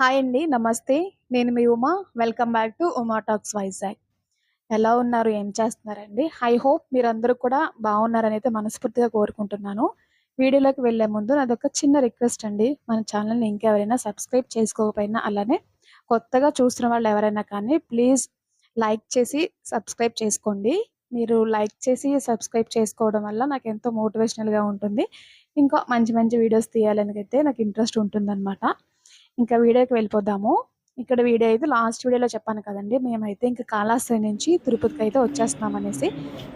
Hi అండి. నమస్తే. నేను మీ Uma. Welcome back to Uma talks Vizag. ఎలా ఉన్నారు? ఏం చేస్తున్నారండి? ఐ హోప్ మీరందరూ కూడా బాగున్నారనైతే మనస్ఫూర్తిగా కోరుకుంటున్నాను. వీడియోలోకి వెళ్ళే ముందు నాదొక చిన్న రిక్వెస్ట్ అండి. మన ఛానల్‌ని ఇంకెవరైనా సబ్స్క్రైబ్ చేసుకోకపోయినా, అలానే కొత్తగా చూస్తున్న వాళ్ళు ఎవరైనా కానీ ప్లీజ్ లైక్ చేసి సబ్స్క్రైబ్ చేసుకోండి. మీరు లైక్ చేసి సబ్స్క్రైబ్ చేసుకోవడం వల్ల నాకెంతో మోటివేషనల్‌గా ఉంటుంది. ఇంకా మంచి మంచి వీడియోస్ తీయాలనైతే నాకు ఇంట్రెస్ట్ ఉంటుందనమాట. ఇంకా వీడియోకి వెళ్ళిపోదాము. ఇక్కడ వీడియో అయితే లాస్ట్ వీడియోలో చెప్పాను కదండీ! మేమైతే ఇంక కాళహస్తి నుంచి తిరుపతికైతే వచ్చేస్తున్నామనేసి.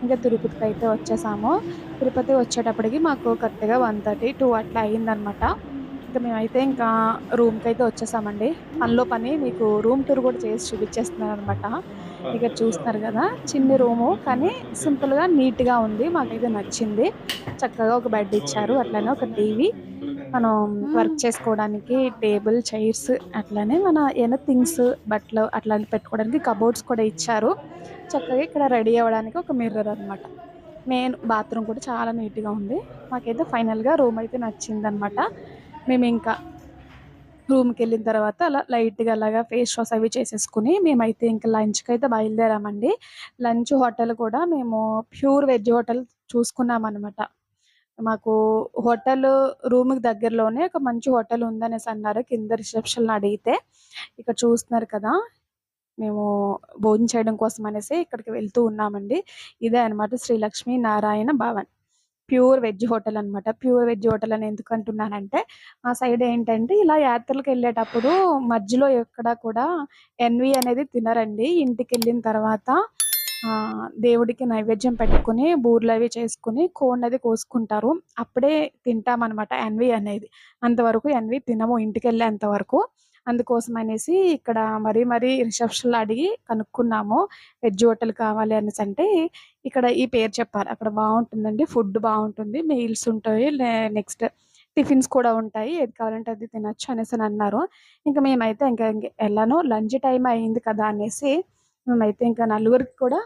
ఇంక తిరుపతికైతే వచ్చేసాము. తిరుపతి వచ్చేటప్పటికి మాకు కరెక్ట్‌గా 1:30, 2 అట్లా అయిందనమాట. ఇంక మేమైతే ఇంకా రూమ్‌కైతే వచ్చేసామండి. పనిలో పని మీకు రూమ్ టూర్ కూడా చేసి చూపించేస్తున్నాననమాట. ఇక్కడ చూస్తున్నారు గదా! చిన్ని రూము కానీ సింపుల్‌గా, నీట్‌గా ఉంది. మాకైతే నచ్చింది. చక్కగా ఒక బెడ్ ఇచ్చారు. అట్లనే ఒక టీవీ, మనం వర్క్ చేసుకోవడానికి టేబుల్, చైర్స్, అట్లనే మన ఏమైనా థింగ్స్, బట్టలు అట్లాంటివి పెట్టుకోవడానికి కబోర్డ్స్ కూడా ఇచ్చారు. చక్కగా ఇక్కడ రెడీ అవ్వడానికి ఒక మిర్రర్ అనమాట. మెయిన్ బాత్రూమ్ కూడా చాలా నీట్‌గా ఉంది. మాకైతే ఫైనల్‌గా రూమ్ అయితే నచ్చిందనమాట. మేమింకా రూమ్‌కెళ్ళిన తర్వాత అలా లైట్‌గా అలాగా ఫేస్ వాష్ అవి చేసేసుకొని మేమైతే ఇంక లంచ్‌కైతే బయలుదేరామండి. లంచ్ హోటల్ కూడా మేము ప్యూర్ వెజ్ హోటల్ చూసుకున్నామనమాట. మాకు హోటలు రూమ్‌కి దగ్గరలోనే ఒక మంచి హోటల్ ఉందనేసి అన్నారు. కింద రిసెప్షన్‌లో అడిగితే. ఇక్కడ చూస్తున్నారు కదా! మేము భోజనం చేయడం కోసం అనేసి ఇక్కడికి వెళ్తూ ఉన్నామండి. ఇదే అనమాట Shri Lakshmi Narayana Bhavan. Pure veg hotel అనమాట. ప్యూర్ వెజ్ హోటల్ అని ఎందుకు అంటున్నానంటే, ఆ సైడ్ ఏంటంటే ఇలా యాత్రలకెళ్ళేటప్పుడు మధ్యలో ఎక్కడ కూడా ఎన్వి అనేది తినరండి. ఇంటికెళ్ళిన తర్వాత దేవుడికి నైవేద్యం పెట్టుకొని, బూర్లవి చేసుకొని, కోడినది కోసుకుంటారు. అప్పుడే తింటామనమాట ఎన్వి అనేది. అంతవరకు ఎన్వి తినము ఇంటికెళ్ళేంత వరకు. అందుకోసం అనేసి ఇక్కడ మరీ రిసెప్షన్‌లో అడిగి కనుక్కున్నాము. వెజ్ హోటల్ కావాలి అనేసంటే, ఇక్కడ ఈ పేరు చెప్పారు. అక్కడ బావుంటుందండి. ఫుడ్ బావుంటుంది. మీల్స్ ఉంటాయి. నెక్స్ట్ టిఫిన్స్ కూడా ఉంటాయి. ఏది కావాలంటే అది తినొచ్చు అనేసనన్నారు. ఇంక మేమైతే ఇంక ఎలానో లంచ్ టైమ్ అయింది కదా! అనేసి మేమైతే ఇంకా నలుగురికి కూడా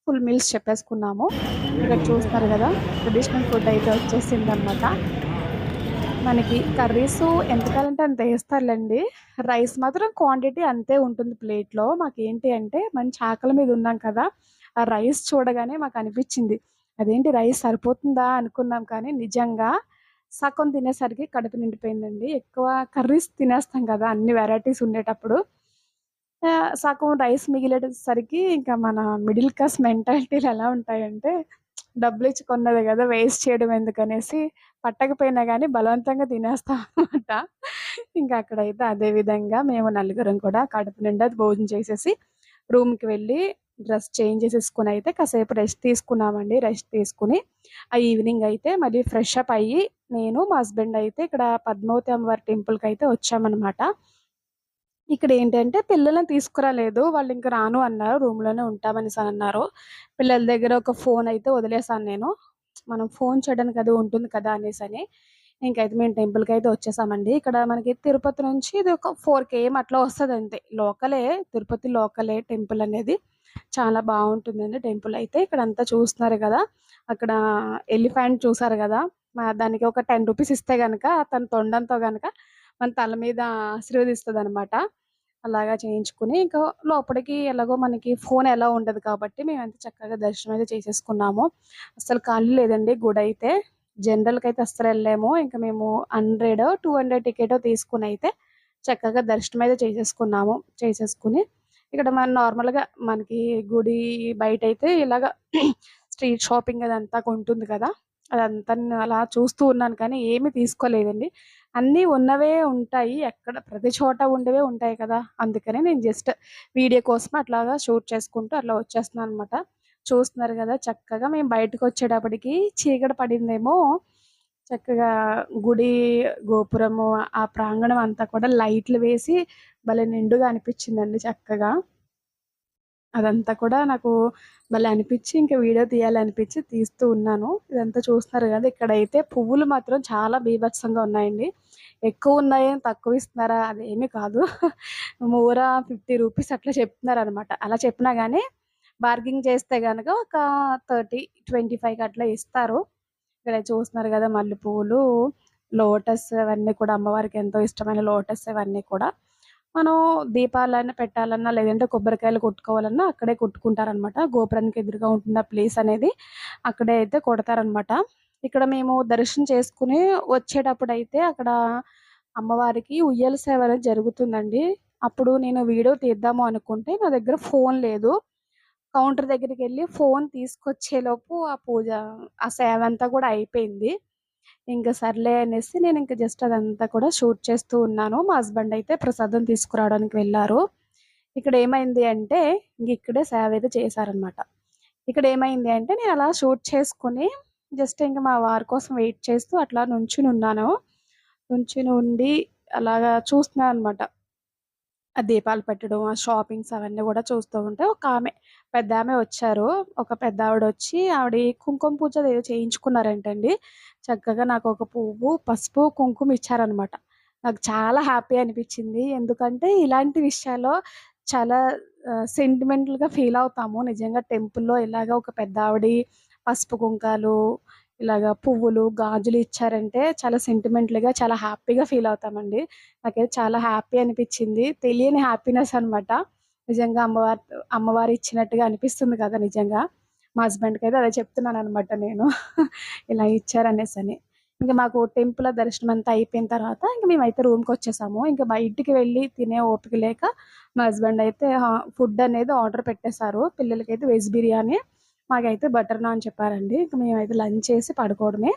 ఫుల్ మీల్స్ చెప్పేసుకున్నాము. ఇక్కడ చూస్తున్నారు గదా! ట్రెడిషనల్ ఫుడ్ అయితే వచ్చేసిందనమాట. మనకి కర్రీసు ఎంత కావాలంటే అంత ఏస్తారులెండి. రైస్ మాత్రం క్వాంటిటీ అంతే ఉంటుంది ప్లేట్‌లో. మాకేంటి అంటే మంచి ఆకలి మీద ఉన్నాం కదా! ఆ రైస్ చూడగానే మాకనిపిచ్చింది. అదేంటి రైస్ సరిపోతుందా అనుకున్నాం కానీ నిజంగా సగం తినేసరికి కడుపు నిండిపోయిందండి. ఎక్కువ కర్రీస్ తినేస్తాం కదా! అన్ని వెరైటీస్ ఉండేటప్పుడు. సగం రైస్ మిగిలేసరికి ఇంకా మన మిడిల్ క్లాస్ మెంటాలిటీలు ఎలా ఉంటాయంటే, డబ్బులిచ్చి కొన్నదే గదా! వేస్ట్ చేయడం ఎందుకనేసి పట్టకపోయినా గానీ బలవంతంగా తినేస్తాం అనమాట. ఇంకా అక్కడైతే అదే విధంగా మేము నలుగురం కూడా కడుపు నిండా భోజనం చేసేసి రూమ్‌కి వెళ్ళి డ్రెస్ చేంజ్ చేసేసుకొనైతే కాసేపు రెస్ట్ తీసుకున్నామండి. రెస్ట్ తీసుకొని ఈవినింగ్ అయితే మళ్ళీ ఫ్రెష్ అప్ అయ్యి నేను, మా హస్బెండ్ అయితే ఇక్కడ పద్మావతి అమ్మవారి టెంపుల్‌కైతే వచ్చామనమాట. ఇక్కడేంటంటే పిల్లలని తీసుకురాలేదు. వాళ్ళింక రాను అన్నారు. రూమ్‌లోనే ఉంటామనేసనన్నారు. పిల్లల దగ్గర ఒక ఫోనయితే వదిలేసాను నేను. మనం ఫోన్ చేయడానికి అది ఉంటుంది కదా! అనేసని. ఇంకైతే మేము టెంపుల్‌కైతే వచ్చేసామండి. ఇక్కడ మనకి తిరుపతి నుంచి ఇది ఒక 4 కేఎం అట్లా వస్తదంతే. లోకలే, తిరుపతి లోకలే టెంపులనేది. చాలా బావుంటుందండి టెంపులయితే. ఇక్కడంతా చూస్తున్నారు గదా! అక్కడ ఎలిఫెంట్ చూసారు గదా! దానికి ఒక రూ. 10 ఇస్తే గనక తన తొండంతో గనక మన తల మీద ఆశీర్వదిస్తదనమాట. అలాగా చేయించుకొని, ఇంకా లోపలికి ఎలాగో మనకి ఫోన్ ఎలో ఉండదు కాబట్టి, మేమంతా చక్కగా దర్శనం అయితే చేసేసుకున్నాము. అస్సలు ఖాళీ లేదండి గుడైతే. జనరల్‌కైతే అస్సలెళ్ళాము. ఇంక మేము 100, 200 టికెటో తీసుకొనైతే చక్కగా దర్శనం అయితే చేసేసుకున్నాము. చేసేసుకొని, ఇక్కడ మనం నార్మల్‌గా మనకి గుడి బయటైతే ఇలాగ స్ట్రీట్ షాపింగ్ అదంతా ఉంటుంది కదా! అదంతా నేను అలా చూస్తూ ఉన్నాను కానీ ఏమి తీసుకోలేదండి. అన్నీ ఉన్నవే ఉంటాయి. ఎక్కడ ప్రతి చోట ఉండేవే ఉంటాయి కదా! అందుకనే నేను జస్ట్ వీడియో కోసం అట్లాగా షూట్ చేసుకుంటూ అట్లా వచ్చేస్తున్నాననమాట. చూస్తున్నారు గదా! చక్కగా మేము బయటకొచ్చేటప్పటికి చీకటి పడిందేమో, చక్కగా గుడి గోపురము, ఆ ప్రాంగణం అంతా కూడా లైట్లు వేసి భలే నిండుగా అనిపిచ్చిందండి చక్కగా. అదంతా కూడా నాకు భలే అనిపిచ్చి, ఇంక వీడియో తీయాలనిపిచ్చి తీస్తూ ఉన్నాను. ఇదంతా చూస్తున్నారు గదా! ఇక్కడైతే పువ్వులు మాత్రం చాలా బీభత్సంగా ఉన్నాయండి. ఎక్కువున్నాయని తక్కువిస్తున్నారా అదేమీ కాదు. మూర రూ. 50 అట్లా చెప్తున్నారనమాట. అలా చెప్పినా గానీ బార్గింగ్ చేస్తే గనక ఒక 30, 25కి అట్లా ఇస్తారు. ఇక్కడ చూస్తున్నారు గదా! మల్లె పువ్వులు, లోటస్ అవన్నీ కూడా అమ్మవారికి ఎంతో ఇష్టమైన లోటస్ ఇవన్నీ కూడా. మనం దీపాలన్నా పెట్టాలన్నా, లేదంటే కొబ్బరికాయలు కొట్టుకోవాలన్నా అక్కడే కొట్టుకుంటారనమాట. గోపురానికి ఎదురుగా ఉంటుంది ఆ ప్లేస్ అనేది. అక్కడే అయితే కొడతారనమాట. ఇక్కడ మేము దర్శనం చేసుకొని వచ్చేటప్పుడైతే అక్కడ అమ్మవారికి ఉయ్యాల సేవ అనేది జరుగుతుందండి. అప్పుడు నేను వీడియో తీద్దాము అనుకుంటే నా దగ్గర ఫోన్ లేదు. కౌంటర్ దగ్గరికెళ్ళి ఫోన్ తీసుకొచ్చేలోపు ఆ సేవంతా కూడా అయిపోయింది. ఇంక సర్లే అనేసి నేనింక జస్ట్ అదంతా కూడా షూట్ చేస్తూ ఉన్నాను. మా హస్బెండ్ అయితే ప్రసాదం తీసుకురావడానికి వెళ్లారు. ఇక్కడేమైంది అంటే, ఇక్కడే సేవైతే చేశారనమాట. ఇక్కడేమైంది అంటే, నేనలా షూట్ చేసుకొని జస్ట్ ఇంక మా వారి కోసం వెయిట్ చేస్తూ అట్లా నుంచునున్నాను. నుంచుని ఉండి అలాగా చూస్తున్నాననమాట. ఆ దీపాలు పెట్టడం, ఆ షాపింగ్స్ అవన్నీ గూడా చూస్తూ ఉంటే పెద్దామె వచ్చారు. ఒక పెద్దావిడొచ్చి కుంకుమ పూజ అదేదో చేయించుకున్నారంటండి. చక్కగా నాకొక పువ్వు, పసుపు, కుంకుమ ఇచ్చారనమాట. నాకు చాలా హ్యాపీ అనిపిచ్చింది. ఎందుకంటే ఇలాంటి విషయాల్లో చాలా సెంటిమెంటల్‌గా ఫీల్ అవుతాము. నిజంగా టెంపుల్‌లో ఇలాగ ఒక పెద్దావిడి పసుపు, కుంకాలు, ఇలాగ పువ్వులు, గాజులు ఇచ్చారంటే చాలా సెంటిమెంటల్‌గా, చాలా హ్యాపీగా ఫీల్ అవుతామండి. నాకైతే చాలా హ్యాపీ అనిపిచ్చింది. తెలియని హ్యాపీనెస్ అనమాట. నిజంగా అమ్మవారు ఇచ్చినట్టుగా అనిపిస్తుంది కదా! నిజంగా. మా హస్బెండ్‌కైతే అదే చెప్తున్నాననమాట నేను. ఇలా ఇచ్చారనేసని. ఇంక మాకు టెంపుల్ దర్శనం అంతా అయిపోయిన తర్వాత ఇంక మేమైతే రూమ్‌కొచ్చేసాము. ఇంక బయటికి వెళ్లి తినే ఓపిక లేక మా హస్బెండ్ అయితే ఫుడ్ అనేది ఆర్డర్ పెట్టేసారు. పిల్లలకైతే వెజ్ బిర్యానీ, మాకైతే బటర్ నాన్ చెప్పారండి. ఇంక మేమైతే లంచ్ చేసి పడుకోవడమే.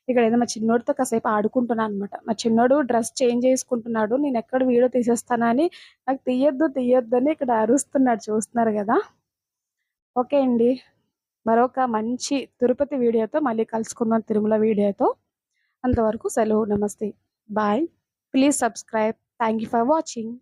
ఇక్కడేదో మా చిన్నోడితో కాసేపు ఆడుకుంటున్నాననమాట. మా చిన్నోడు డ్రెస్ చేంజ్ చేసుకుంటున్నాడు. నేనెక్కడ వీడియో తీసేస్తానని నాకు తీయొద్దని ఇక్కడ అరుస్తున్నాడు, చూస్తున్నారు గదా! ఓకే అండి. మరొక మంచి తిరుపతి వీడియోతో మళ్ళీ కలుసుకుందాం, తిరుమల వీడియోతో. అంతవరకు సెలవు. నమస్తే. Bye. Please subscribe. Thank you for watching.